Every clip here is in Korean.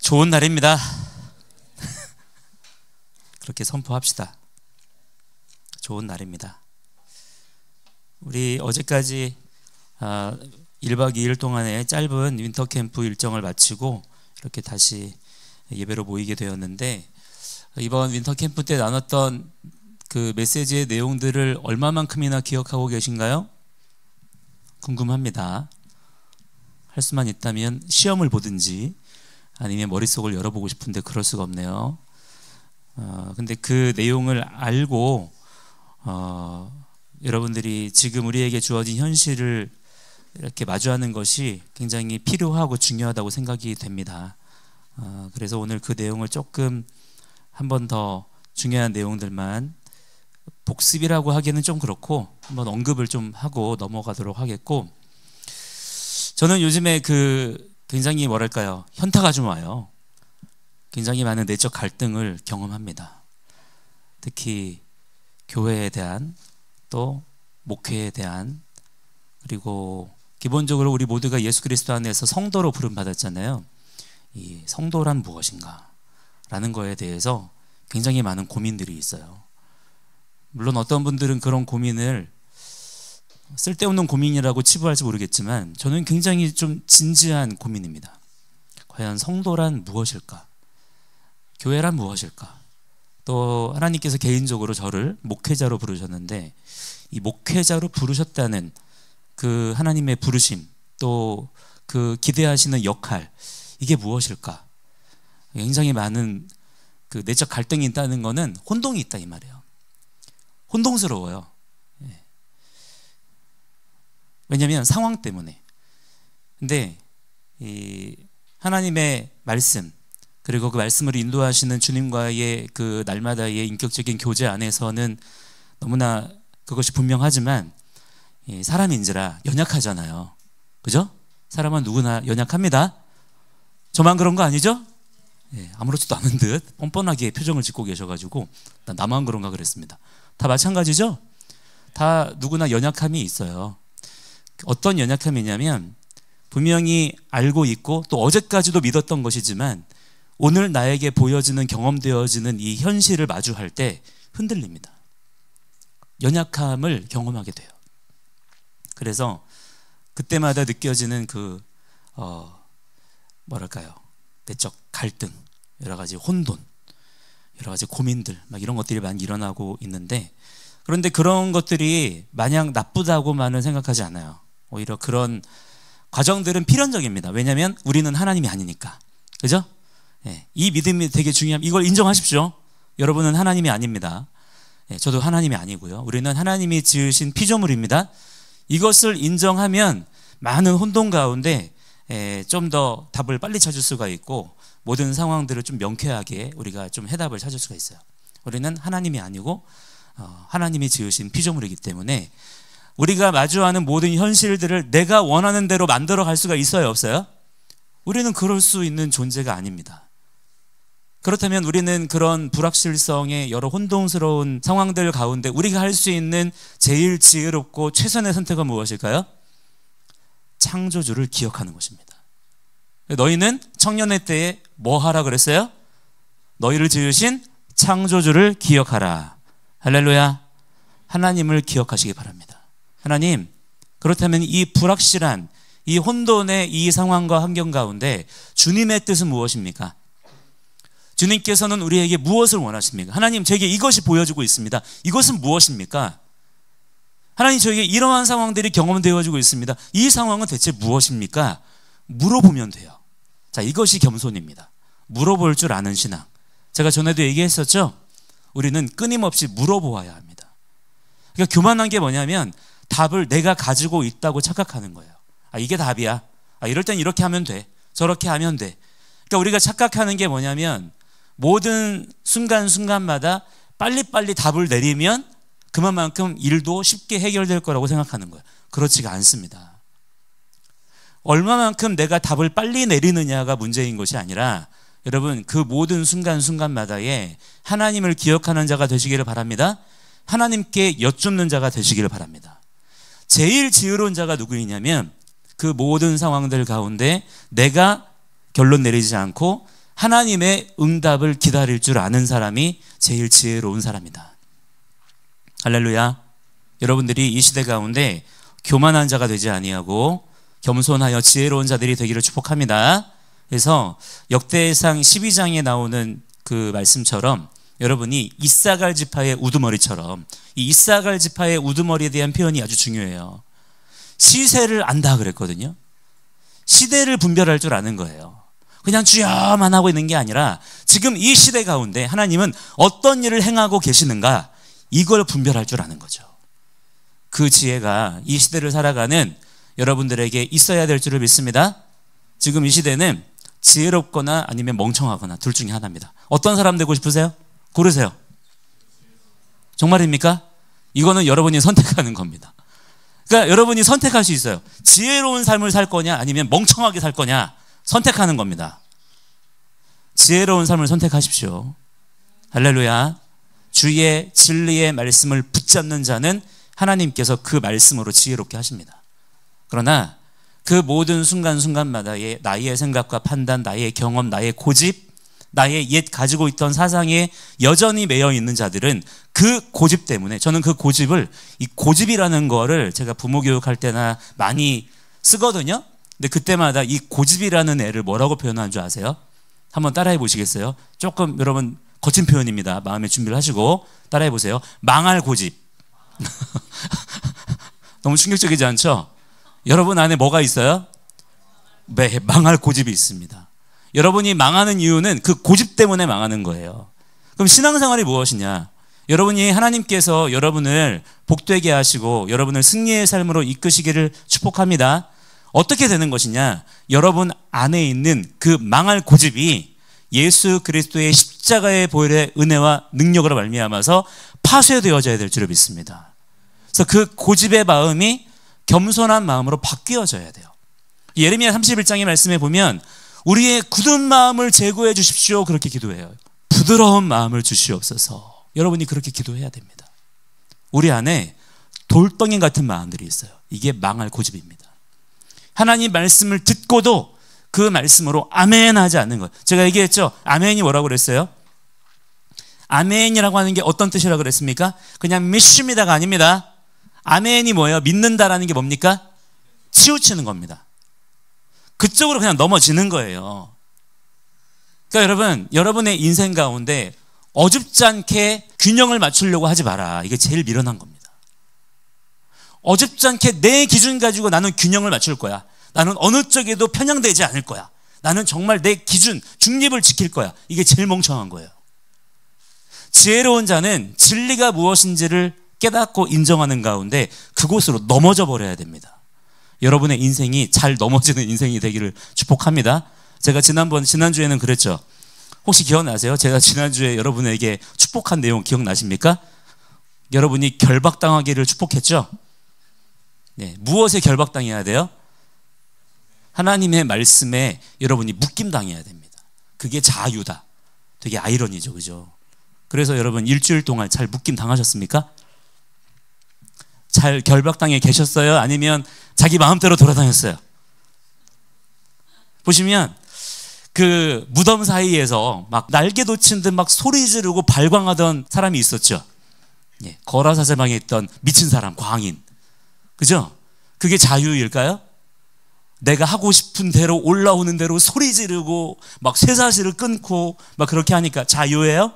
좋은 날입니다. 그렇게 선포합시다. 좋은 날입니다. 우리 어제까지 1박 2일 동안의 짧은 윈터 캠프 일정을 마치고 이렇게 다시 예배로 모이게 되었는데, 이번 윈터 캠프 때 나눴던 그 메시지의 내용들을 얼마만큼이나 기억하고 계신가요? 궁금합니다. 할 수만 있다면 시험을 보든지 아니면 머릿속을 열어보고 싶은데 그럴 수가 없네요. 근데 그 내용을 알고 여러분들이 지금 우리에게 주어진 현실을 이렇게 마주하는 것이 굉장히 필요하고 중요하다고 생각이 됩니다. 그래서 오늘 그 내용을 조금 한 번 더 중요한 내용들만 복습이라고 하기는 좀 그렇고 한번 언급을 좀 하고 넘어가도록 하겠고, 저는 요즘에 굉장히 뭐랄까요, 현타가 좀 와요. 굉장히 많은 내적 갈등을 경험합니다. 특히 교회에 대한, 또 목회에 대한, 그리고 기본적으로 우리 모두가 예수 그리스도 안에서 성도로 부름받았잖아요. 이 성도란 무엇인가 라는 거에 대해서 굉장히 많은 고민들이 있어요. 물론 어떤 분들은 그런 고민을 쓸데없는 고민이라고 치부할지 모르겠지만, 저는 굉장히 좀 진지한 고민입니다. 과연 성도란 무엇일까? 교회란 무엇일까? 또 하나님께서 개인적으로 저를 목회자로 부르셨는데, 이 목회자로 부르셨다는 그 하나님의 부르심, 또 그 기대하시는 역할, 이게 무엇일까? 굉장히 많은 그 내적 갈등이 있다는 것은 혼동이 있다 이 말이에요. 혼동스러워요. 왜냐하면 상황 때문에. 근데 이 하나님의 말씀, 그리고 그 말씀을 인도하시는 주님과의 그 날마다의 인격적인 교제 안에서는 너무나 그것이 분명하지만, 사람인지라 연약하잖아요. 그죠? 사람은 누구나 연약합니다. 저만 그런 거 아니죠? 아무렇지도 않은 듯 뻔뻔하게 표정을 짓고 계셔가지고 나만 그런가 그랬습니다. 다 마찬가지죠? 다 누구나 연약함이 있어요. 어떤 연약함이냐면, 분명히 알고 있고 또 어제까지도 믿었던 것이지만 오늘 나에게 보여지는, 경험되어지는 이 현실을 마주할 때 흔들립니다. 연약함을 경험하게 돼요. 그래서 그때마다 느껴지는 뭐랄까요, 내적 갈등, 여러 가지 혼돈, 여러 가지 고민들, 막 이런 것들이 많이 일어나고 있는데, 그런데 그런 것들이 마냥 나쁘다고만은 생각하지 않아요. 오히려 그런 과정들은 필연적입니다. 왜냐하면 우리는 하나님이 아니니까. 그죠? 이 믿음이 되게 중요합니다. 이걸 인정하십시오. 여러분은 하나님이 아닙니다. 저도 하나님이 아니고요. 우리는 하나님이 지으신 피조물입니다. 이것을 인정하면 많은 혼돈 가운데 좀 더 답을 빨리 찾을 수가 있고, 모든 상황들을 좀 명쾌하게 우리가 좀 해답을 찾을 수가 있어요. 우리는 하나님이 아니고 하나님이 지으신 피조물이기 때문에 우리가 마주하는 모든 현실들을 내가 원하는 대로 만들어 갈 수가 있어요, 없어요? 우리는 그럴 수 있는 존재가 아닙니다. 그렇다면 우리는 그런 불확실성의 여러 혼동스러운 상황들 가운데 우리가 할 수 있는 제일 지혜롭고 최선의 선택은 무엇일까요? 창조주를 기억하는 것입니다. 너희는 청년의 때에 뭐 하라 그랬어요? 너희를 지으신 창조주를 기억하라. 할렐루야. 하나님을 기억하시기 바랍니다. 하나님, 그렇다면 이 불확실한, 이 혼돈의 이 상황과 환경 가운데 주님의 뜻은 무엇입니까? 주님께서는 우리에게 무엇을 원하십니까? 하나님, 저에게 이것이 보여지고 있습니다. 이것은 무엇입니까? 하나님, 저에게 이러한 상황들이 경험되어지고 있습니다. 이 상황은 대체 무엇입니까? 물어보면 돼요. 자, 이것이 겸손입니다. 물어볼 줄 아는 신앙. 제가 전에도 얘기했었죠? 우리는 끊임없이 물어보아야 합니다. 그러니까 교만한 게 뭐냐면 답을 내가 가지고 있다고 착각하는 거예요. 이게 답이야. 이럴 땐 이렇게 하면 돼. 저렇게 하면 돼. 그러니까 우리가 착각하는 게 뭐냐면, 모든 순간순간마다 빨리빨리 답을 내리면 그만큼 일도 쉽게 해결될 거라고 생각하는 거예요. 그렇지가 않습니다. 얼마만큼 내가 답을 빨리 내리느냐가 문제인 것이 아니라, 여러분, 그 모든 순간순간마다에 하나님을 기억하는 자가 되시기를 바랍니다. 하나님께 여쭙는 자가 되시기를 바랍니다. 제일 지혜로운 자가 누구이냐면, 그 모든 상황들 가운데 내가 결론 내리지 않고 하나님의 응답을 기다릴 줄 아는 사람이 제일 지혜로운 사람이다. 할렐루야. 여러분들이 이 시대 가운데 교만한 자가 되지 아니하고 겸손하여 지혜로운 자들이 되기를 축복합니다. 그래서 역대상 12장에 나오는 그 말씀처럼 여러분이 이사갈 지파의 우두머리처럼 이 이사갈 지파의 우두머리에 대한 표현이 아주 중요해요. 시세를 안다 그랬거든요. 시대를 분별할 줄 아는 거예요. 그냥 주여만 하고 있는 게 아니라 지금 이 시대 가운데 하나님은 어떤 일을 행하고 계시는가, 이걸 분별할 줄 아는 거죠. 그 지혜가 이 시대를 살아가는 여러분들에게 있어야 될 줄을 믿습니다. 지금 이 시대는 지혜롭거나 아니면 멍청하거나 둘 중에 하나입니다. 어떤 사람 되고 싶으세요? 고르세요. 정말입니까? 이거는 여러분이 선택하는 겁니다. 그러니까 여러분이 선택할 수 있어요. 지혜로운 삶을 살 거냐 아니면 멍청하게 살 거냐 선택하는 겁니다. 지혜로운 삶을 선택하십시오. 할렐루야. 주의 진리의 말씀을 붙잡는 자는 하나님께서 그 말씀으로 지혜롭게 하십니다. 그러나 그 모든 순간순간마다의 나의 생각과 판단, 나의 경험, 나의 고집, 나의 옛 가지고 있던 사상에 여전히 매여 있는 자들은 그 고집 때문에, 저는 그 고집을, 이 고집이라는 거를 제가 부모 교육할 때나 많이 쓰거든요. 근데 그때마다 이 고집이라는 애를 뭐라고 표현하는 줄 아세요? 한번 따라해 보시겠어요? 조금 여러분 거친 표현입니다. 마음의 준비를 하시고 따라해 보세요. 망할 고집. 너무 충격적이지 않죠? 여러분 안에 뭐가 있어요? 네, 망할 고집이 있습니다. 여러분이 망하는 이유는 그 고집 때문에 망하는 거예요. 그럼 신앙생활이 무엇이냐? 여러분이 하나님께서 여러분을 복되게 하시고 여러분을 승리의 삶으로 이끄시기를 축복합니다. 어떻게 되는 것이냐? 여러분 안에 있는 그 망할 고집이 예수 그리스도의 십자가의 보혈의 은혜와 능력으로 말미암아서 파쇄되어져야 될 줄을 믿습니다. 그래서 그 고집의 마음이 겸손한 마음으로 바뀌어져야 돼요. 예레미야 31장의 말씀에 보면 우리의 굳은 마음을 제거해 주십시오, 그렇게 기도해요. 부드러운 마음을 주시옵소서. 여러분이 그렇게 기도해야 됩니다. 우리 안에 돌덩이 같은 마음들이 있어요. 이게 망할 고집입니다. 하나님 말씀을 듣고도 그 말씀으로 아멘 하지 않는 것. 제가 얘기했죠. 아멘이 뭐라고 그랬어요? 아멘이라고 하는 게 어떤 뜻이라고 그랬습니까? 그냥 믿습니다가 아닙니다. 아멘이 뭐예요? 믿는다라는 게 뭡니까? 치우치는 겁니다. 그쪽으로 그냥 넘어지는 거예요. 그러니까 여러분, 여러분의 인생 가운데 어줍지 않게 균형을 맞추려고 하지 마라. 이게 제일 미련한 겁니다. 어줍지 않게 내 기준 가지고 나는 균형을 맞출 거야. 나는 어느 쪽에도 편향되지 않을 거야. 나는 정말 내 기준, 중립을 지킬 거야. 이게 제일 멍청한 거예요. 지혜로운 자는 진리가 무엇인지를 깨닫고 인정하는 가운데 그곳으로 넘어져 버려야 됩니다. 여러분의 인생이 잘 넘어지는 인생이 되기를 축복합니다. 제가 지난주에는 그랬죠. 혹시 기억나세요? 제가 지난주에 여러분에게 축복한 내용 기억나십니까? 여러분이 결박당하기를 축복했죠? 네, 무엇에 결박당해야 돼요? 하나님의 말씀에 여러분이 묶임당해야 됩니다. 그게 자유다. 되게 아이러니죠, 그죠? 그래서 여러분 일주일 동안 잘 묶임당하셨습니까? 잘 결박당해 계셨어요? 아니면 자기 마음대로 돌아다녔어요? 보시면 그 무덤 사이에서 막 날개 돋친 듯 막 소리 지르고 발광하던 사람이 있었죠. 예, 거라사제방에 있던 미친 사람, 광인. 그죠? 그게 자유일까요? 내가 하고 싶은 대로 올라오는 대로 소리 지르고 막 쇠사슬을 끊고 막 그렇게 하니까 자유예요?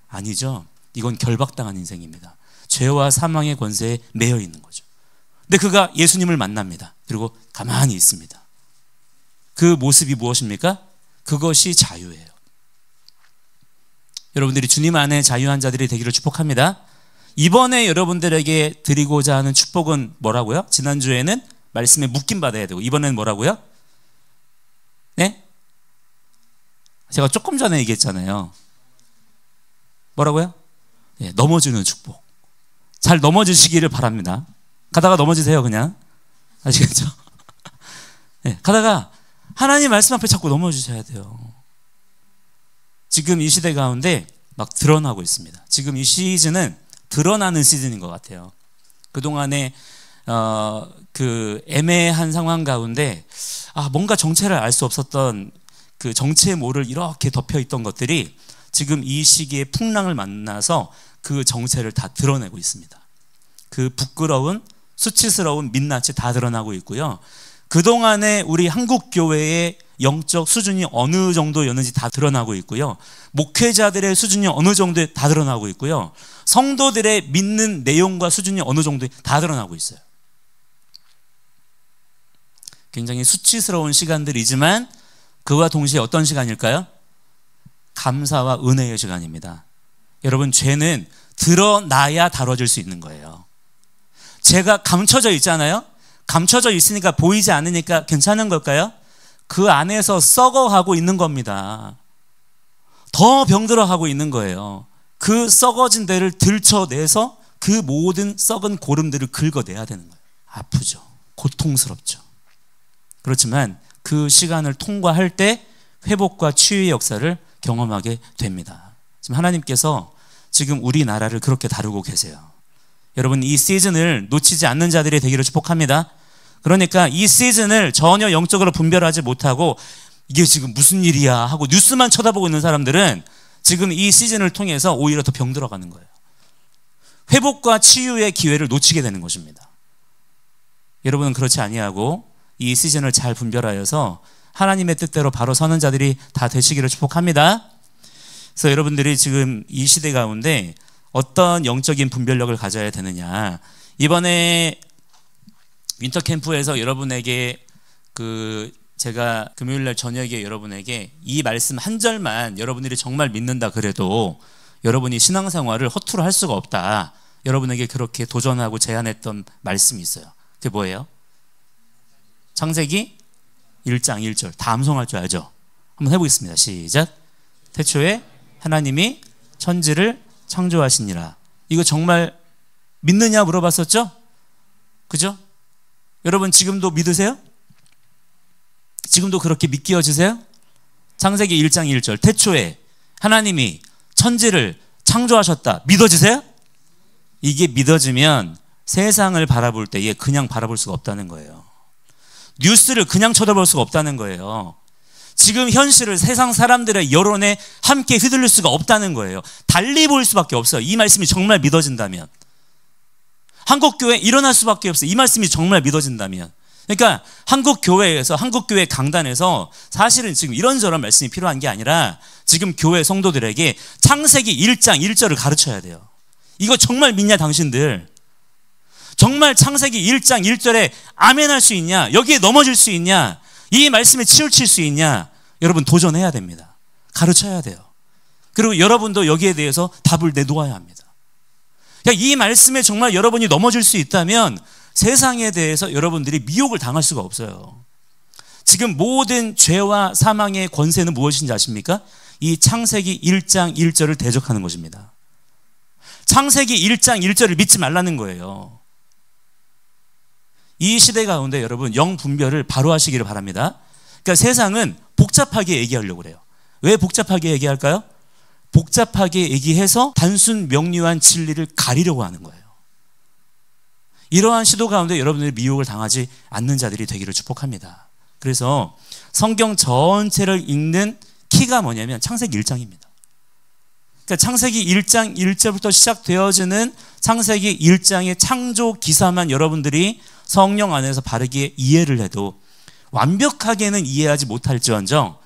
아니죠. 이건 결박당한 인생입니다. 죄와 사망의 권세에 매여 있는 거죠. 근데 그가 예수님을 만납니다. 그리고 가만히 있습니다. 그 모습이 무엇입니까? 그것이 자유예요. 여러분들이 주님 안에 자유한 자들이 되기를 축복합니다. 이번에 여러분들에게 드리고자 하는 축복은 뭐라고요? 지난주에는 말씀에 묶임 받아야 되고 이번에는 뭐라고요? 네? 제가 조금 전에 얘기했잖아요. 뭐라고요? 네, 넘어지는 축복. 잘 넘어지시기를 바랍니다. 가다가 넘어지세요, 그냥. 아시겠죠? 네, 가다가 하나님 말씀 앞에 자꾸 넘어지셔야 돼요. 지금 이 시대 가운데 막 드러나고 있습니다. 지금 이 시즌은 드러나는 시즌인 것 같아요. 그동안에 그 애매한 상황 가운데 뭔가 정체를 알 수 없었던 그 정체의 모를 이렇게 덮여 있던 것들이 지금 이 시기에 풍랑을 만나서 그 정체를 다 드러내고 있습니다. 그 부끄러운 수치스러운 민낯이 다 드러나고 있고요. 그동안에 우리 한국 교회의 영적 수준이 어느 정도였는지 다 드러나고 있고요. 목회자들의 수준이 어느 정도에 다 드러나고 있고요. 성도들의 믿는 내용과 수준이 어느 정도에 다 드러나고 있어요. 굉장히 수치스러운 시간들이지만 그와 동시에 어떤 시간일까요? 감사와 은혜의 시간입니다. 여러분, 죄는 드러나야 다뤄질 수 있는 거예요. 죄가 감춰져 있잖아요. 감춰져 있으니까 보이지 않으니까 괜찮은 걸까요? 그 안에서 썩어가고 있는 겁니다. 더 병들어가고 있는 거예요. 그 썩어진 데를 들춰내서 그 모든 썩은 고름들을 긁어내야 되는 거예요. 아프죠. 고통스럽죠. 그렇지만 그 시간을 통과할 때 회복과 치유의 역사를 경험하게 됩니다. 지금 하나님께서 지금 우리나라를 그렇게 다루고 계세요. 여러분, 이 시즌을 놓치지 않는 자들이 되기를 축복합니다. 그러니까 이 시즌을 전혀 영적으로 분별하지 못하고 이게 지금 무슨 일이야 하고 뉴스만 쳐다보고 있는 사람들은 지금 이 시즌을 통해서 오히려 더 병들어가는 거예요. 회복과 치유의 기회를 놓치게 되는 것입니다. 여러분은 그렇지 아니하고 이 시즌을 잘 분별하여서 하나님의 뜻대로 바로 서는 자들이 다 되시기를 축복합니다. 그래서 여러분들이 지금 이 시대 가운데 어떤 영적인 분별력을 가져야 되느냐, 이번에 윈터 캠프에서 여러분에게 제가 금요일날 저녁에 여러분에게 이 말씀 한 절만 여러분들이 정말 믿는다 그래도 여러분이 신앙생활을 허투루 할 수가 없다, 여러분에게 그렇게 도전하고 제안했던 말씀이 있어요. 그게 뭐예요? 창세기 1장 1절 다 암송할 줄 알죠? 한번 해보겠습니다. 시작. 태초에 하나님이 천지를 창조하시니라. 이거 정말 믿느냐 물어봤었죠? 그죠? 여러분 지금도 믿으세요? 지금도 그렇게 믿기어지세요? 창세기 1장 1절 태초에 하나님이 천지를 창조하셨다. 믿어지세요? 이게 믿어지면 세상을 바라볼 때에 그냥 바라볼 수가 없다는 거예요. 뉴스를 그냥 쳐다볼 수가 없다는 거예요. 지금 현실을 세상 사람들의 여론에 함께 휘둘릴 수가 없다는 거예요. 달리 보일 수밖에 없어요. 이 말씀이 정말 믿어진다면. 한국교회 일어날 수밖에 없어요. 이 말씀이 정말 믿어진다면. 그러니까 한국교회에서, 한국교회 강단에서 사실은 지금 이런저런 말씀이 필요한 게 아니라 지금 교회 성도들에게 창세기 1장 1절을 가르쳐야 돼요. 이거 정말 믿냐 당신들? 정말 창세기 1장 1절에 아멘 할 수 있냐? 여기에 넘어질 수 있냐? 이 말씀에 치우칠 수 있냐? 여러분 도전해야 됩니다. 가르쳐야 돼요. 그리고 여러분도 여기에 대해서 답을 내놓아야 합니다. 그러니까 이 말씀에 정말 여러분이 넘어질 수 있다면 세상에 대해서 여러분들이 미혹을 당할 수가 없어요. 지금 모든 죄와 사망의 권세는 무엇인지 아십니까? 이 창세기 1장 1절을 대적하는 것입니다. 창세기 1장 1절을 믿지 말라는 거예요. 이 시대 가운데 여러분 영 분별을 바로 하시기를 바랍니다. 그러니까 세상은 복잡하게 얘기하려고 그래요. 왜 복잡하게 얘기할까요? 복잡하게 얘기해서 단순 명료한 진리를 가리려고 하는 거예요. 이러한 시도 가운데 여러분들이 미혹을 당하지 않는 자들이 되기를 축복합니다. 그래서 성경 전체를 읽는 키가 뭐냐면 창세기 1장입니다. 그러니까 창세기 1장 1절부터 시작되어지는 창세기 1장의 창조 기사만 여러분들이 성령 안에서 바르게 이해를 해도, 완벽하게는 이해하지 못할지언정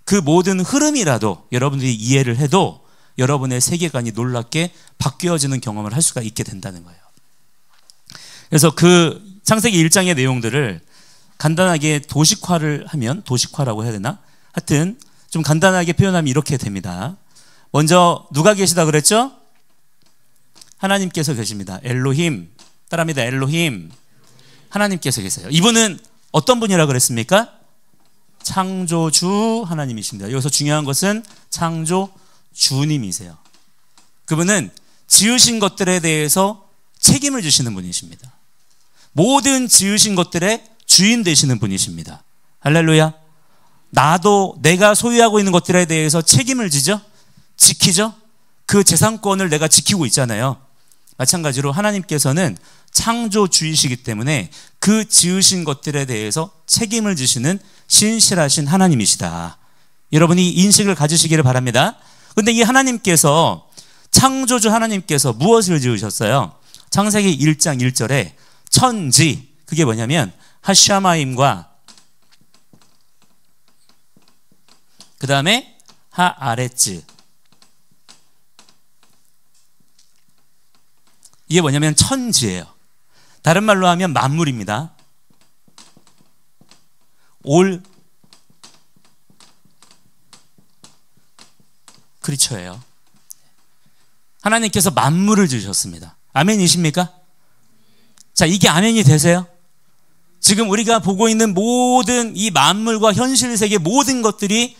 그 모든 흐름이라도 여러분들이 이해를 해도 여러분의 세계관이 놀랍게 바뀌어지는 경험을 할 수가 있게 된다는 거예요. 그래서 그 창세기 1장의 내용들을 간단하게 도식화를 하면, 도식화라고 해야 되나? 하여튼 좀 간단하게 표현하면 이렇게 됩니다. 먼저 누가 계시다 그랬죠? 하나님께서 계십니다. 엘로힘, 따라합니다. 엘로힘. 하나님께서 계세요. 이분은 어떤 분이라 그랬습니까? 창조주 하나님이십니다. 여기서 중요한 것은 창조주님이세요. 그분은 지으신 것들에 대해서 책임을 지시는 분이십니다. 모든 지으신 것들의 주인 되시는 분이십니다. 할렐루야. 나도 내가 소유하고 있는 것들에 대해서 책임을 지죠? 지키죠? 그 재산권을 내가 지키고 있잖아요. 마찬가지로 하나님께서는 창조주이시기 때문에 그 지으신 것들에 대해서 책임을 지시는 신실하신 하나님이시다. 여러분이 인식을 가지시기를 바랍니다. 근데 이 하나님께서, 창조주 하나님께서 무엇을 지으셨어요? 창세기 1장 1절에 천지, 그게 뭐냐면 하샤마임과 그 다음에 하아레츠, 이게 뭐냐면 천지예요. 다른 말로 하면 만물입니다. 올 크리처예요. 하나님께서 만물을 지으셨습니다. 아멘이십니까? 자, 이게 아멘이 되세요? 지금 우리가 보고 있는 모든 이 만물과 현실 세계 모든 것들이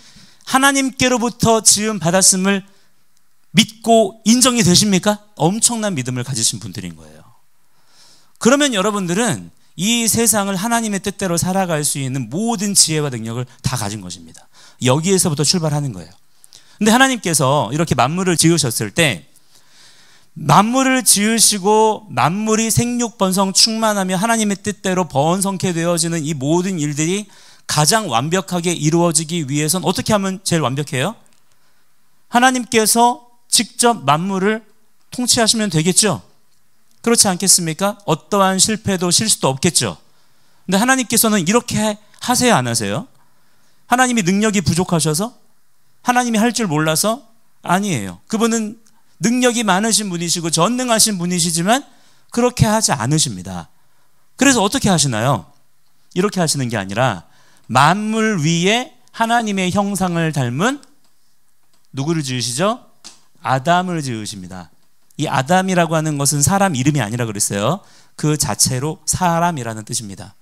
하나님께로부터 지음 받았음을 믿고 인정이 되십니까? 엄청난 믿음을 가지신 분들인 거예요. 그러면 여러분들은 이 세상을 하나님의 뜻대로 살아갈 수 있는 모든 지혜와 능력을 다 가진 것입니다. 여기에서부터 출발하는 거예요. 근데 하나님께서 이렇게 만물을 지으셨을 때, 만물을 지으시고 만물이 생육 번성 충만하며 하나님의 뜻대로 번성케 되어지는 이 모든 일들이 가장 완벽하게 이루어지기 위해선 어떻게 하면 제일 완벽해요? 하나님께서 직접 만물을 통치하시면 되겠죠? 그렇지 않겠습니까? 어떠한 실패도 실수도 없겠죠? 근데 하나님께서는 이렇게 하세요, 안 하세요? 하나님이 능력이 부족하셔서? 하나님이 할 줄 몰라서? 아니에요. 그분은 능력이 많으신 분이시고 전능하신 분이시지만 그렇게 하지 않으십니다. 그래서 어떻게 하시나요? 이렇게 하시는 게 아니라 만물 위에 하나님의 형상을 닮은 누구를 지으시죠? 아담을 지으십니다. 이 아담이라고 하는 것은 사람 이름이 아니라 그랬어요. 그 자체로 사람이라는 뜻입니다.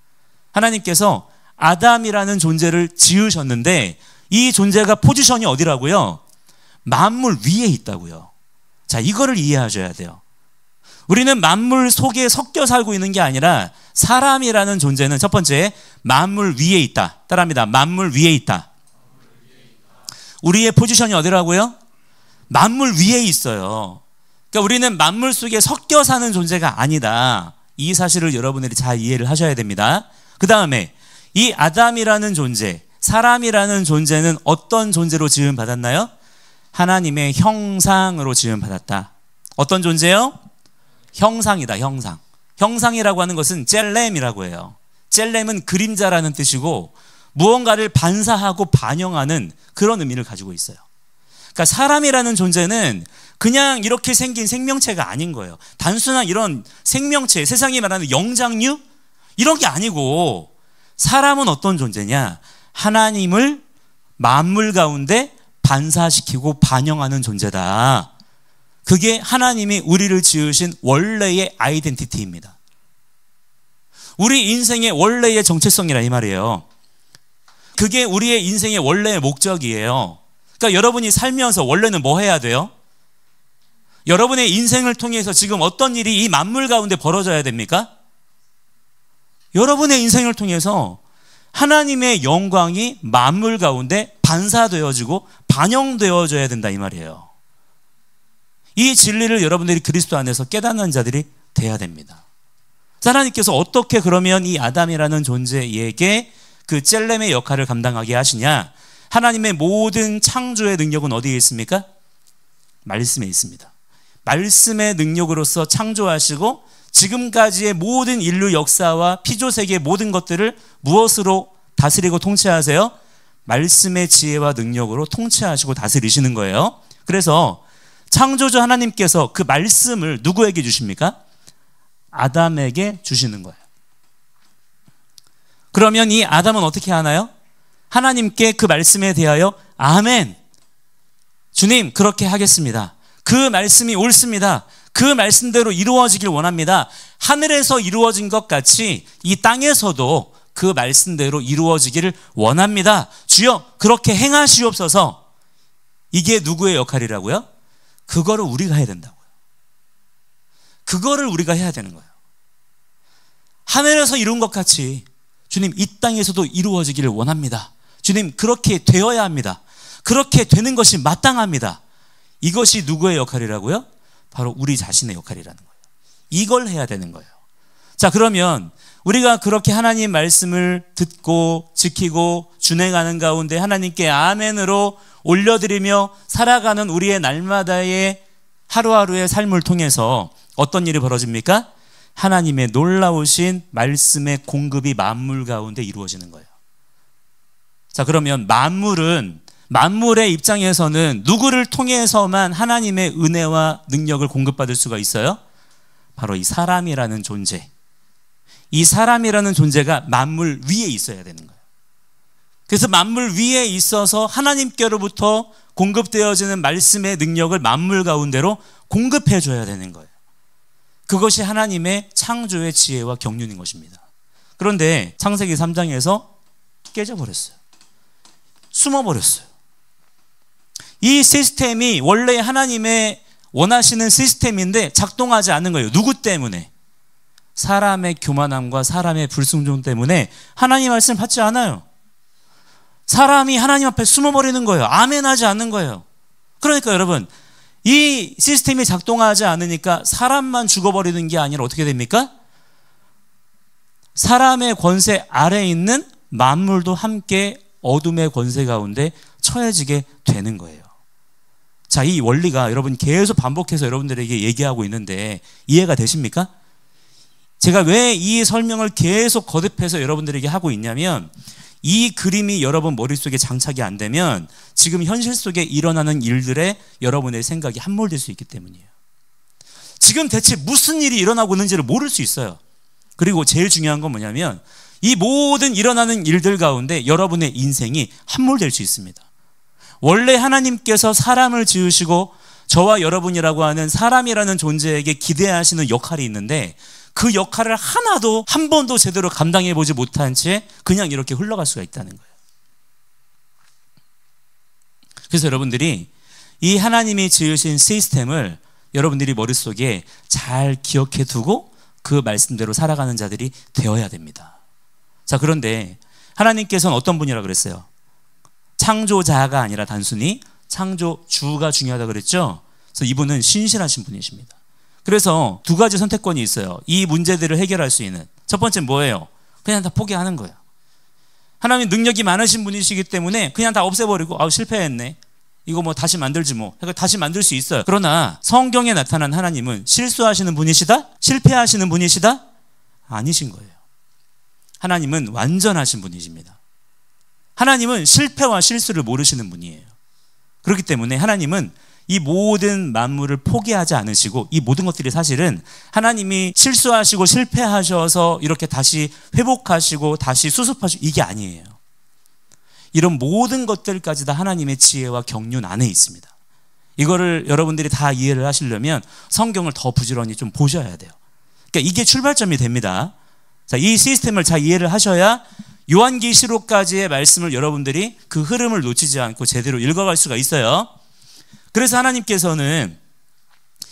하나님께서 아담이라는 존재를 지으셨는데 이 존재가 포지션이 어디라고요? 만물 위에 있다고요. 자, 이거를 이해하셔야 돼요. 우리는 만물 속에 섞여 살고 있는 게 아니라 사람이라는 존재는 첫 번째, 만물 위에 있다. 따라합니다. 만물 위에 있다. 우리의 포지션이 어디라고요? 만물 위에 있어요. 그러니까 우리는 만물 속에 섞여 사는 존재가 아니다. 이 사실을 여러분들이 잘 이해를 하셔야 됩니다. 그 다음에 이 아담이라는 존재, 사람이라는 존재는 어떤 존재로 지음 받았나요? 하나님의 형상으로 지음 받았다. 어떤 존재요? 형상이다, 형상. 형상이라고 하는 것은 젤렘이라고 해요. 젤렘은 그림자라는 뜻이고 무언가를 반사하고 반영하는 그런 의미를 가지고 있어요. 그러니까 사람이라는 존재는 그냥 이렇게 생긴 생명체가 아닌 거예요. 단순한 이런 생명체, 세상이 말하는 영장류? 이런 게 아니고 사람은 어떤 존재냐? 하나님을 만물 가운데 반사시키고 반영하는 존재다. 그게 하나님이 우리를 지으신 원래의 아이덴티티입니다. 우리 인생의 원래의 정체성이라 이 말이에요. 그게 우리의 인생의 원래의 목적이에요. 그러니까 여러분이 살면서 원래는 뭐 해야 돼요? 여러분의 인생을 통해서 지금 어떤 일이 이 만물 가운데 벌어져야 됩니까? 여러분의 인생을 통해서 하나님의 영광이 만물 가운데 반사되어지고 반영되어져야 된다 이 말이에요. 이 진리를 여러분들이 그리스도 안에서 깨닫는 자들이 돼야 됩니다. 하나님께서 어떻게 그러면 이 아담이라는 존재에게 그 젤렘의 역할을 감당하게 하시냐? 하나님의 모든 창조의 능력은 어디에 있습니까? 말씀에 있습니다. 말씀의 능력으로서 창조하시고 지금까지의 모든 인류 역사와 피조세계의 모든 것들을 무엇으로 다스리고 통치하세요? 말씀의 지혜와 능력으로 통치하시고 다스리시는 거예요. 그래서 창조주 하나님께서 그 말씀을 누구에게 주십니까? 아담에게 주시는 거예요. 그러면 이 아담은 어떻게 하나요? 하나님께 그 말씀에 대하여 아멘, 주님 그렇게 하겠습니다. 그 말씀이 옳습니다. 그 말씀대로 이루어지길 원합니다. 하늘에서 이루어진 것 같이 이 땅에서도 그 말씀대로 이루어지기를 원합니다. 주여 그렇게 행하시옵소서. 이게 누구의 역할이라고요? 그거를 우리가 해야 된다고요. 그거를 우리가 해야 되는 거예요. 하늘에서 이룬 것 같이 주님 이 땅에서도 이루어지기를 원합니다. 주님 그렇게 되어야 합니다. 그렇게 되는 것이 마땅합니다. 이것이 누구의 역할이라고요? 바로 우리 자신의 역할이라는 거예요. 이걸 해야 되는 거예요. 자, 그러면 우리가 그렇게 하나님 말씀을 듣고 지키고 준행하는 가운데 하나님께 아멘으로 올려드리며 살아가는 우리의 날마다의 하루하루의 삶을 통해서 어떤 일이 벌어집니까? 하나님의 놀라우신 말씀의 공급이 만물 가운데 이루어지는 거예요. 자, 그러면 만물의 입장에서는 누구를 통해서만 하나님의 은혜와 능력을 공급받을 수가 있어요? 바로 이 사람이라는 존재. 이 사람이라는 존재가 만물 위에 있어야 되는 거예요. 그래서 만물 위에 있어서 하나님께로부터 공급되어지는 말씀의 능력을 만물 가운데로 공급해 줘야 되는 거예요. 그것이 하나님의 창조의 지혜와 경륜인 것입니다. 그런데 창세기 3장에서 깨져버렸어요. 숨어버렸어요. 이 시스템이 원래 하나님의 원하시는 시스템인데 작동하지 않는 거예요. 누구 때문에? 사람의 교만함과 사람의 불순종 때문에 하나님 말씀 받지 않아요. 사람이 하나님 앞에 숨어버리는 거예요. 아멘하지 않는 거예요. 그러니까 여러분, 이 시스템이 작동하지 않으니까 사람만 죽어버리는 게 아니라 어떻게 됩니까? 사람의 권세 아래에 있는 만물도 함께 어둠의 권세 가운데 처해지게 되는 거예요. 자, 이 원리가 여러분 계속 반복해서 여러분들에게 얘기하고 있는데 이해가 되십니까? 제가 왜 이 설명을 계속 거듭해서 여러분들에게 하고 있냐면, 이 그림이 여러분 머릿속에 장착이 안 되면 지금 현실 속에 일어나는 일들에 여러분의 생각이 함몰될 수 있기 때문이에요. 지금 대체 무슨 일이 일어나고 있는지를 모를 수 있어요. 그리고 제일 중요한 건 뭐냐면, 이 모든 일어나는 일들 가운데 여러분의 인생이 함몰될 수 있습니다. 원래 하나님께서 사람을 지으시고 저와 여러분이라고 하는 사람이라는 존재에게 기대하시는 역할이 있는데, 그 역할을 하나도 한 번도 제대로 감당해 보지 못한 채 그냥 이렇게 흘러갈 수가 있다는 거예요. 그래서 여러분들이 이 하나님이 지으신 시스템을 여러분들이 머릿속에 잘 기억해 두고 그 말씀대로 살아가는 자들이 되어야 됩니다. 자, 그런데 하나님께서는 어떤 분이라고 그랬어요? 창조자가 아니라 단순히 창조주가 중요하다고 그랬죠? 그래서 이분은 신실하신 분이십니다. 그래서 두 가지 선택권이 있어요. 이 문제들을 해결할 수 있는. 첫 번째는 뭐예요? 그냥 다 포기하는 거예요. 하나님 능력이 많으신 분이시기 때문에 그냥 다 없애버리고, 실패했네, 이거 뭐 다시 만들지 뭐. 다시 만들 수 있어요. 그러나 성경에 나타난 하나님은 실수하시는 분이시다? 실패하시는 분이시다? 아니신 거예요. 하나님은 완전하신 분이십니다. 하나님은 실패와 실수를 모르시는 분이에요. 그렇기 때문에 하나님은 이 모든 만물을 포기하지 않으시고, 이 모든 것들이 사실은 하나님이 실수하시고 실패하셔서 이렇게 다시 회복하시고 다시 수습하시고 이게 아니에요. 이런 모든 것들까지 다 하나님의 지혜와 경륜 안에 있습니다. 이거를 여러분들이 다 이해를 하시려면 성경을 더 부지런히 좀 보셔야 돼요. 그러니까 이게 출발점이 됩니다. 자, 이 시스템을 잘 이해를 하셔야 요한계시록까지의 말씀을 여러분들이 그 흐름을 놓치지 않고 제대로 읽어갈 수가 있어요. 그래서 하나님께서는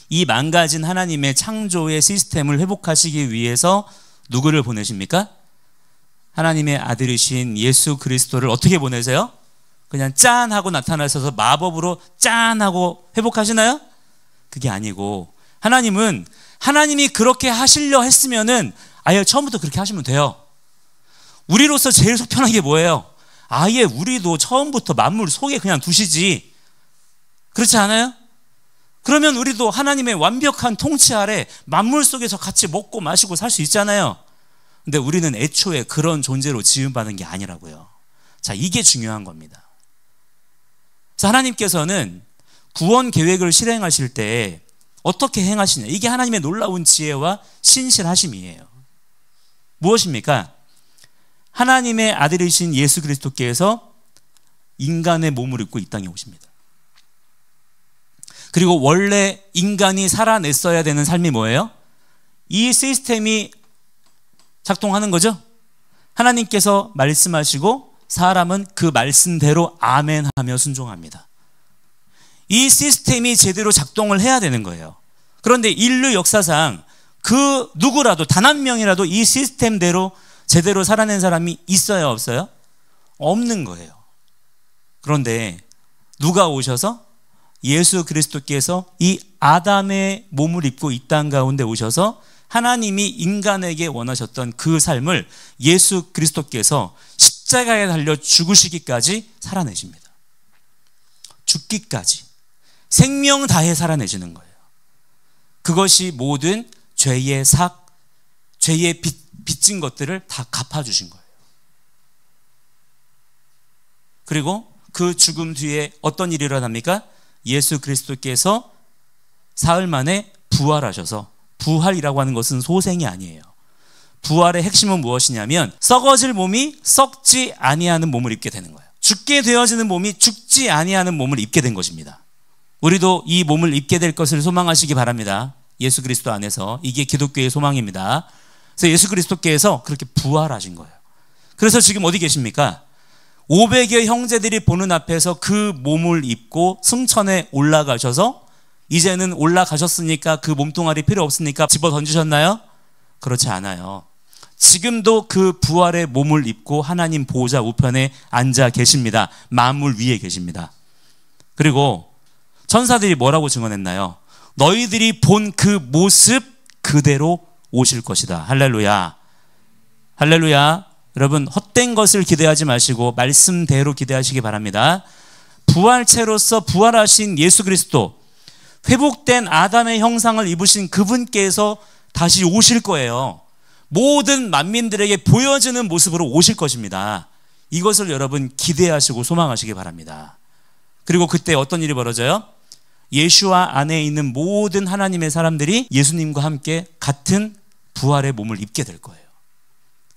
이 망가진 하나님의 창조의 시스템을 회복하시기 위해서 누구를 보내십니까? 하나님의 아들이신 예수 그리스도를 어떻게 보내세요? 그냥 짠 하고 나타나셔서 마법으로 짠 하고 회복하시나요? 그게 아니고, 하나님은 하나님이 그렇게 하시려 했으면은 아예 처음부터 그렇게 하시면 돼요. 우리로서 제일 속편한 게 뭐예요? 아예 우리도 처음부터 만물 속에 그냥 두시지. 그렇지 않아요? 그러면 우리도 하나님의 완벽한 통치 아래 만물 속에서 같이 먹고 마시고 살 수 있잖아요. 근데 우리는 애초에 그런 존재로 지음받은 게 아니라고요. 자, 이게 중요한 겁니다. 그래서 하나님께서는 구원 계획을 실행하실 때 어떻게 행하시냐, 이게 하나님의 놀라운 지혜와 신실하심이에요. 무엇입니까? 하나님의 아들이신 예수 그리스도께서 인간의 몸을 입고 이 땅에 오십니다. 그리고 원래 인간이 살아냈어야 되는 삶이 뭐예요? 이 시스템이 작동하는 거죠. 하나님께서 말씀하시고 사람은 그 말씀대로 아멘하며 순종합니다. 이 시스템이 제대로 작동을 해야 되는 거예요. 그런데 인류 역사상 그 누구라도 단 한 명이라도 이 시스템대로 제대로 살아낸 사람이 있어요, 없어요? 없는 거예요. 그런데 누가 오셔서 예수 그리스도께서 이 아담의 몸을 입고 이 땅 가운데 오셔서 하나님이 인간에게 원하셨던 그 삶을 예수 그리스도께서 십자가에 달려 죽으시기까지 살아내십니다. 죽기까지 생명 다해 살아내시는 거예요. 그것이 모든 죄의 죄의 빚진 것들을 다 갚아주신 거예요. 그리고 그 죽음 뒤에 어떤 일이 일어납니까? 예수 그리스도께서 사흘 만에 부활하셔서, 부활이라고 하는 것은 소생이 아니에요. 부활의 핵심은 무엇이냐면 썩어질 몸이 썩지 아니하는 몸을 입게 되는 거예요. 죽게 되어지는 몸이 죽지 아니하는 몸을 입게 된 것입니다. 우리도 이 몸을 입게 될 것을 소망하시기 바랍니다. 예수 그리스도 안에서. 이게 기독교의 소망입니다. 그래서 예수 그리스도께서 그렇게 부활하신 거예요. 그래서 지금 어디 계십니까? 500여 형제들이 보는 앞에서 그 몸을 입고 승천에 올라가셔서, 이제는 올라가셨으니까 그 몸뚱아리 필요 없으니까 집어 던지셨나요? 그렇지 않아요. 지금도 그 부활의 몸을 입고 하나님 보좌 우편에 앉아 계십니다. 만물 위에 계십니다. 그리고 천사들이 뭐라고 증언했나요? 너희들이 본 그 모습 그대로 오실 것이다. 할렐루야. 할렐루야. 여러분, 헛된 것을 기대하지 마시고 말씀대로 기대하시기 바랍니다. 부활체로서 부활하신 예수 그리스도, 회복된 아담의 형상을 입으신 그분께서 다시 오실 거예요. 모든 만민들에게 보여지는 모습으로 오실 것입니다. 이것을 여러분 기대하시고 소망하시기 바랍니다. 그리고 그때 어떤 일이 벌어져요? 예수와 안에 있는 모든 하나님의 사람들이 예수님과 함께 같은 부활의 몸을 입게 될 거예요.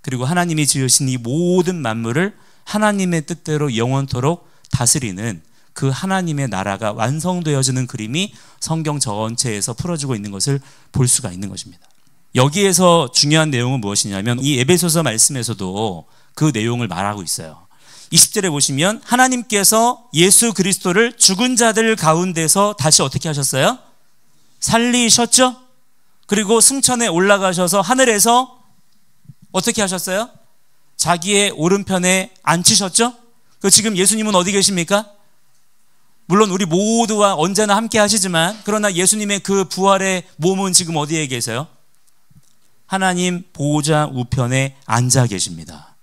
그리고 하나님이 지으신 이 모든 만물을 하나님의 뜻대로 영원토록 다스리는 그 하나님의 나라가 완성되어지는 그림이 성경 전체에서 풀어지고 있는 것을 볼 수가 있는 것입니다. 여기에서 중요한 내용은 무엇이냐면 이 에베소서 말씀에서도 그 내용을 말하고 있어요. 20절에 보시면 하나님께서 예수 그리스도를 죽은 자들 가운데서 다시 어떻게 하셨어요? 살리셨죠? 그리고 승천에 올라가셔서 하늘에서 어떻게 하셨어요? 자기의 오른편에 앉히셨죠? 그 지금 예수님은 어디 계십니까? 물론 우리 모두와 언제나 함께 하시지만, 그러나 예수님의 그 부활의 몸은 지금 어디에 계세요? 하나님 보좌 우편에 앉아 계십니다.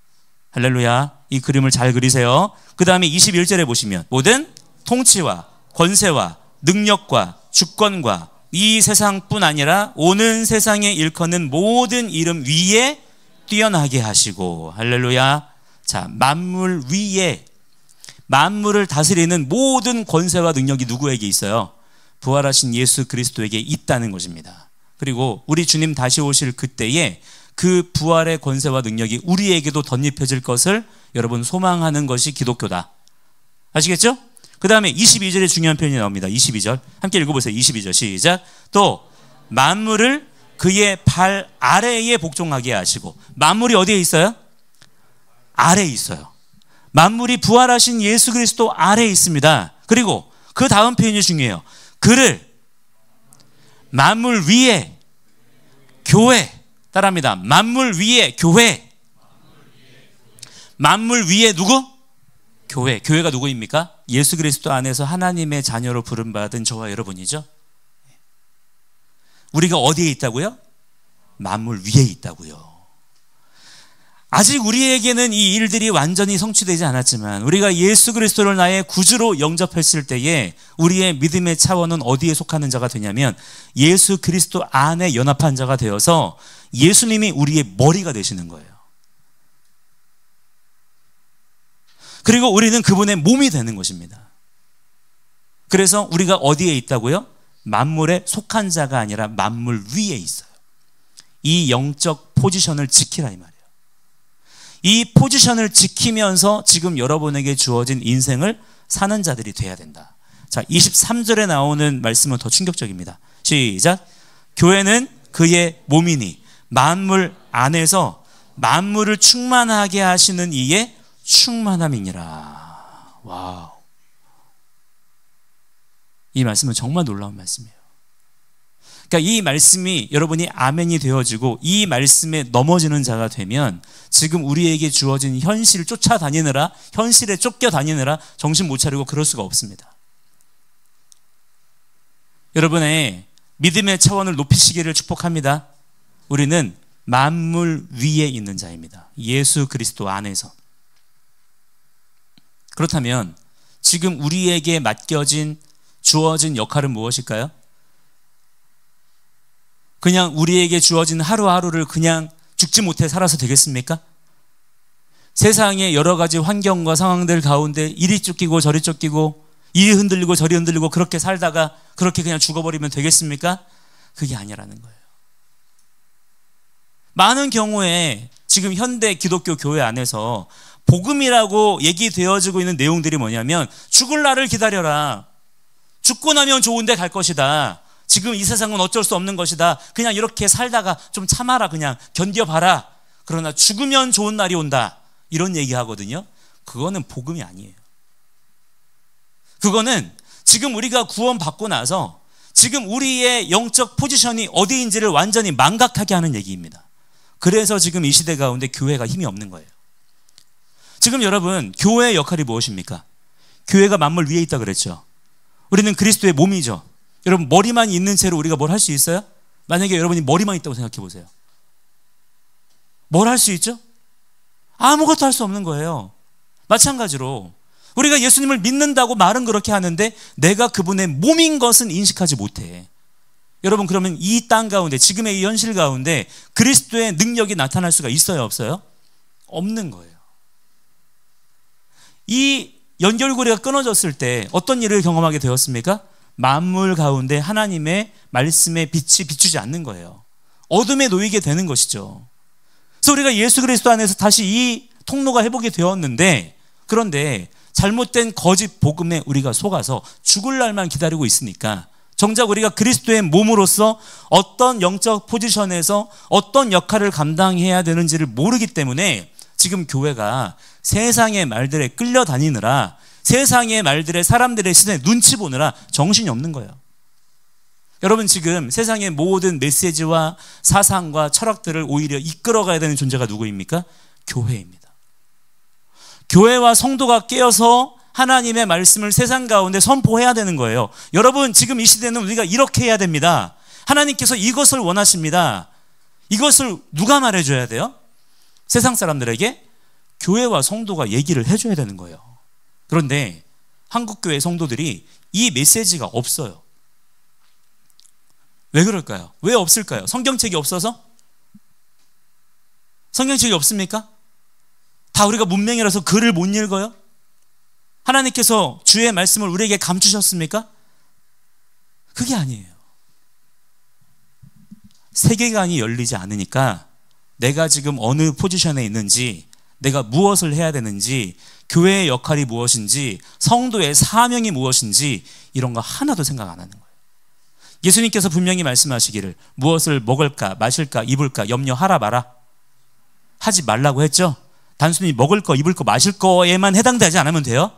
할렐루야. 이 그림을 잘 그리세요. 그 다음에 21절에 보시면 모든 통치와 권세와 능력과 주권과 이 세상뿐 아니라 오는 세상에 일컫는 모든 이름 위에 뛰어나게 하시고, 할렐루야. 자, 만물 위에, 만물을 다스리는 모든 권세와 능력이 누구에게 있어요? 부활하신 예수 그리스도에게 있다는 것입니다. 그리고 우리 주님 다시 오실 그때에 그 부활의 권세와 능력이 우리에게도 덧입혀질 것을 여러분 소망하는 것이 기독교다. 아시겠죠? 그 다음에 22절에 중요한 표현이 나옵니다. 22절 함께 읽어보세요. 22절 시작. 또 만물을 그의 발 아래에 복종하게 하시고. 만물이 어디에 있어요? 아래에 있어요. 만물이 부활하신 예수 그리스도 아래에 있습니다. 그리고 그 다음 표현이 중요해요. 그를 만물 위에, 교회, 따라합니다. 만물 위에 교회. 만물 위에 누구? 교회. 교회가 누구입니까? 예수 그리스도 안에서 하나님의 자녀로 부름받은 저와 여러분이죠. 우리가 어디에 있다고요? 만물 위에 있다고요. 아직 우리에게는 이 일들이 완전히 성취되지 않았지만 우리가 예수 그리스도를 나의 구주로 영접했을 때에 우리의 믿음의 차원은 어디에 속하는 자가 되냐면 예수 그리스도 안에 연합한 자가 되어서 예수님이 우리의 머리가 되시는 거예요. 그리고 우리는 그분의 몸이 되는 것입니다. 그래서 우리가 어디에 있다고요? 만물에 속한 자가 아니라 만물 위에 있어요. 이 영적 포지션을 지키라 이 말이에요. 이 포지션을 지키면서 지금 여러분에게 주어진 인생을 사는 자들이 돼야 된다. 자, 23절에 나오는 말씀은 더 충격적입니다. 시작. 교회는 그의 몸이니 만물 안에서 만물을 충만하게 하시는 이의 충만함이니라. 와우. 이 말씀은 정말 놀라운 말씀이에요. 그러니까 이 말씀이 여러분이 아멘이 되어지고 이 말씀에 넘어지는 자가 되면 지금 우리에게 주어진 현실을 쫓아다니느라, 현실에 쫓겨다니느라 정신 못 차리고 그럴 수가 없습니다. 여러분의 믿음의 차원을 높이시기를 축복합니다. 우리는 만물 위에 있는 자입니다. 예수 그리스도 안에서. 그렇다면 지금 우리에게 맡겨진, 주어진 역할은 무엇일까요? 그냥 우리에게 주어진 하루하루를 그냥 죽지 못해 살아서 되겠습니까? 세상의 여러 가지 환경과 상황들 가운데 이리 쫓기고 저리 쫓기고 이리 흔들리고 저리 흔들리고 그렇게 살다가 그렇게 그냥 죽어버리면 되겠습니까? 그게 아니라는 거예요. 많은 경우에 지금 현대 기독교 교회 안에서 복음이라고 얘기되어지고 있는 내용들이 뭐냐면 죽을 날을 기다려라. 죽고 나면 좋은 데 갈 것이다. 지금 이 세상은 어쩔 수 없는 것이다. 그냥 이렇게 살다가 좀 참아라. 그냥 견뎌봐라. 그러나 죽으면 좋은 날이 온다. 이런 얘기하거든요. 그거는 복음이 아니에요. 그거는 지금 우리가 구원받고 나서 지금 우리의 영적 포지션이 어디인지를 완전히 망각하게 하는 얘기입니다. 그래서 지금 이 시대 가운데 교회가 힘이 없는 거예요. 지금 여러분, 교회의 역할이 무엇입니까? 교회가 만물 위에 있다 그랬죠. 우리는 그리스도의 몸이죠. 여러분, 머리만 있는 채로 우리가 뭘 할 수 있어요? 만약에 여러분이 머리만 있다고 생각해 보세요. 뭘 할 수 있죠? 아무것도 할 수 없는 거예요. 마찬가지로 우리가 예수님을 믿는다고 말은 그렇게 하는데 내가 그분의 몸인 것은 인식하지 못해. 여러분, 그러면 이 땅 가운데, 지금의 이 현실 가운데 그리스도의 능력이 나타날 수가 있어요, 없어요? 없는 거예요. 이 연결고리가 끊어졌을 때 어떤 일을 경험하게 되었습니까? 만물 가운데 하나님의 말씀의 빛이 비추지 않는 거예요. 어둠에 놓이게 되는 것이죠. 그래서 우리가 예수 그리스도 안에서 다시 이 통로가 회복이 되었는데, 그런데 잘못된 거짓 복음에 우리가 속아서 죽을 날만 기다리고 있으니까 정작 우리가 그리스도의 몸으로서 어떤 영적 포지션에서 어떤 역할을 감당해야 되는지를 모르기 때문에 지금 교회가 세상의 말들에 끌려다니느라, 세상의 말들에 사람들의 시선에 눈치 보느라 정신이 없는 거예요. 여러분, 지금 세상의 모든 메시지와 사상과 철학들을 오히려 이끌어가야 되는 존재가 누구입니까? 교회입니다. 교회와 성도가 깨어서 하나님의 말씀을 세상 가운데 선포해야 되는 거예요. 여러분, 지금 이 시대는 우리가 이렇게 해야 됩니다. 하나님께서 이것을 원하십니다. 이것을 누가 말해줘야 돼요? 세상 사람들에게 교회와 성도가 얘기를 해줘야 되는 거예요. 그런데 한국교회 성도들이 이 메시지가 없어요. 왜 그럴까요? 왜 없을까요? 성경책이 없어서? 성경책이 없습니까? 다 우리가 문맹이라서 글을 못 읽어요? 하나님께서 주의 말씀을 우리에게 감추셨습니까? 그게 아니에요. 세계관이 열리지 않으니까 내가 지금 어느 포지션에 있는지, 내가 무엇을 해야 되는지, 교회의 역할이 무엇인지, 성도의 사명이 무엇인지 이런 거 하나도 생각 안 하는 거예요. 예수님께서 분명히 말씀하시기를 무엇을 먹을까 마실까 입을까 염려하라 마라 하지 말라고 했죠. 단순히 먹을 거 입을 거 마실 거에만 해당되지 않으면 돼요.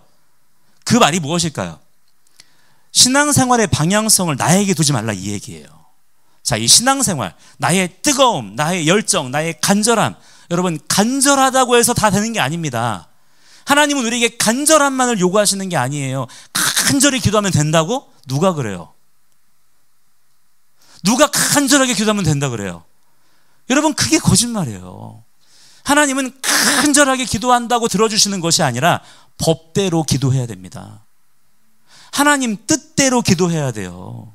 그 말이 무엇일까요? 신앙생활의 방향성을 나에게 두지 말라, 이 얘기예요. 자, 이 신앙생활, 나의 뜨거움, 나의 열정, 나의 간절함, 여러분, 간절하다고 해서 다 되는 게 아닙니다. 하나님은 우리에게 간절함만을 요구하시는 게 아니에요. 간절히 기도하면 된다고? 누가 그래요? 누가 간절하게 기도하면 된다 그래요? 여러분, 그게 거짓말이에요. 하나님은 간절하게 기도한다고 들어주시는 것이 아니라 법대로 기도해야 됩니다. 하나님 뜻대로 기도해야 돼요.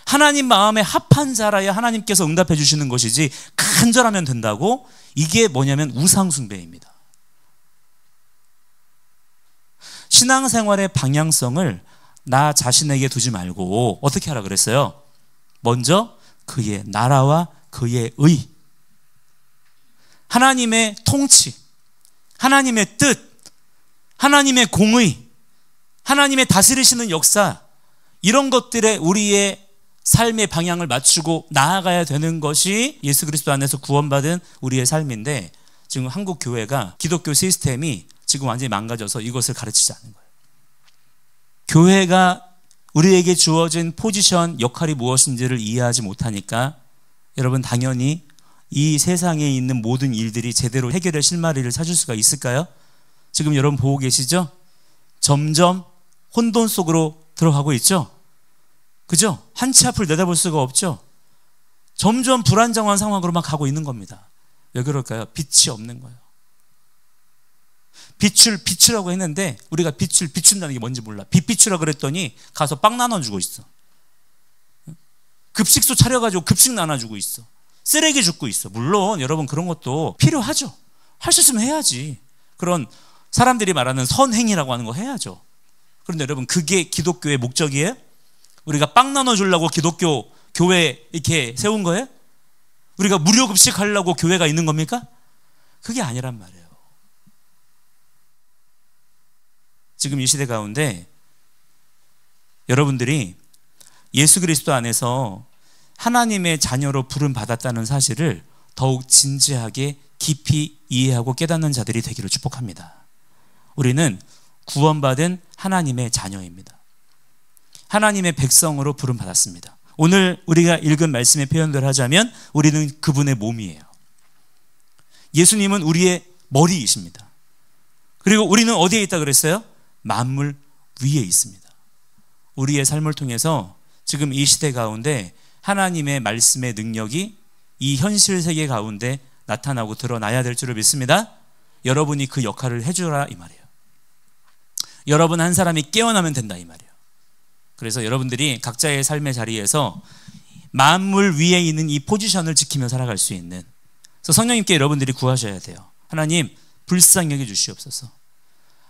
하나님 마음에 합한 자라야 하나님께서 응답해 주시는 것이지 간절하면 된다고? 이게 뭐냐면 우상숭배입니다. 신앙생활의 방향성을 나 자신에게 두지 말고 어떻게 하라 그랬어요? 먼저 그의 나라와 그의 의, 하나님의 통치, 하나님의 뜻, 하나님의 공의, 하나님의 다스리시는 역사, 이런 것들에 우리의 삶의 방향을 맞추고 나아가야 되는 것이 예수 그리스도 안에서 구원받은 우리의 삶인데, 지금 한국 교회가, 기독교 시스템이 지금 완전히 망가져서 이것을 가르치지 않는 거예요. 교회가 우리에게 주어진 포지션, 역할이 무엇인지를 이해하지 못하니까 여러분, 당연히 이 세상에 있는 모든 일들이 제대로 해결의 실마리를 찾을 수가 있을까요? 지금 여러분 보고 계시죠? 점점 혼돈 속으로 들어가고 있죠? 그죠? 한치 앞을 내다볼 수가 없죠? 점점 불안정한 상황으로만 가고 있는 겁니다. 왜 그럴까요? 빛이 없는 거예요. 빛을 비추라고 했는데 우리가 빛을 비춘다는 게 뭔지 몰라. 빛 비추라 그랬더니 가서 빵 나눠주고 있어. 급식소 차려가지고 급식 나눠주고 있어. 쓰레기 줍고 있어. 물론 여러분 그런 것도 필요하죠. 할 수 있으면 해야지. 그런 사람들이 말하는 선행이라고 하는 거 해야죠. 그런데 여러분 그게 기독교의 목적이에요? 우리가 빵 나눠주려고 기독교 교회 이렇게 세운 거예요? 우리가 무료 급식 하려고 교회가 있는 겁니까? 그게 아니란 말이에요. 지금 이 시대 가운데 여러분들이 예수 그리스도 안에서 하나님의 자녀로 부름 받았다는 사실을 더욱 진지하게 깊이 이해하고 깨닫는 자들이 되기를 축복합니다. 우리는 구원받은 하나님의 자녀입니다. 하나님의 백성으로 부름 받았습니다. 오늘 우리가 읽은 말씀의 표현대로 하자면 우리는 그분의 몸이에요. 예수님은 우리의 머리이십니다. 그리고 우리는 어디에 있다 그랬어요? 만물 위에 있습니다. 우리의 삶을 통해서 지금 이 시대 가운데 하나님의 말씀의 능력이 이 현실 세계 가운데 나타나고 드러나야 될 줄을 믿습니다. 여러분이 그 역할을 해주라 이 말이에요. 여러분 한 사람이 깨어나면 된다 이 말이에요. 그래서 여러분들이 각자의 삶의 자리에서 만물 위에 있는 이 포지션을 지키며 살아갈 수 있는, 그래서 성령님께 여러분들이 구하셔야 돼요. 하나님 불쌍히 여겨 주시옵소서.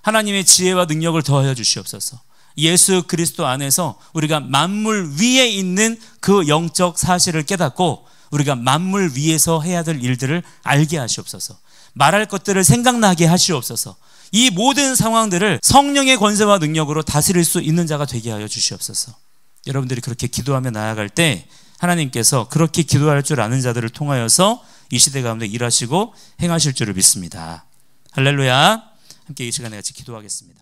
하나님의 지혜와 능력을 더하여 주시옵소서. 예수 그리스도 안에서 우리가 만물 위에 있는 그 영적 사실을 깨닫고 우리가 만물 위에서 해야 될 일들을 알게 하시옵소서. 말할 것들을 생각나게 하시옵소서. 이 모든 상황들을 성령의 권세와 능력으로 다스릴 수 있는 자가 되게 하여 주시옵소서. 여러분들이 그렇게 기도하며 나아갈 때 하나님께서 그렇게 기도할 줄 아는 자들을 통하여서 이 시대 가운데 일하시고 행하실 줄을 믿습니다. 할렐루야. 함께 이 시간에 같이 기도하겠습니다.